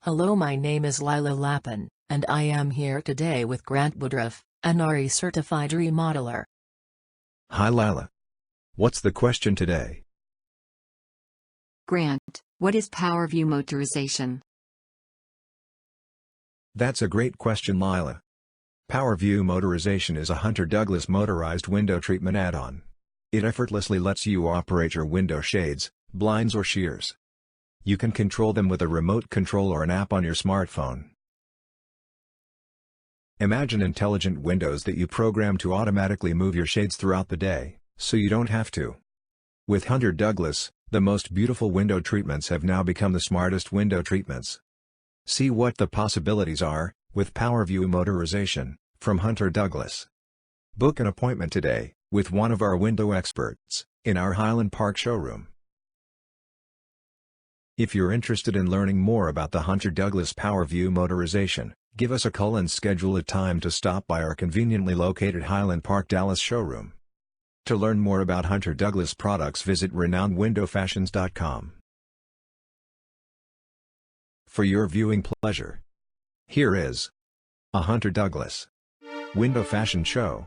Hello, my name is Lila Lappin, and I am here today with Grant Woodruff, an RE certified remodeler. Hi Lila. What's the question today? Grant, what is PowerView Motorization? That's a great question, Lila. PowerView Motorization is a Hunter Douglas motorized window treatment add-on. It effortlessly lets you operate your window shades, blinds or shears. You can control them with a remote control or an app on your smartphone. Imagine intelligent windows that you program to automatically move your shades throughout the day, so you don't have to. With Hunter Douglas, the most beautiful window treatments have now become the smartest window treatments. See what the possibilities are with PowerView Motorization from Hunter Douglas. Book an appointment today with one of our window experts in our Highland Park showroom. If you're interested in learning more about the Hunter Douglas PowerView Motorization, give us a call and schedule a time to stop by our conveniently located Highland Park, Dallas showroom. To learn more about Hunter Douglas products, visit renownedwindowfashions.com. For your viewing pleasure, here is a Hunter Douglas window fashion show.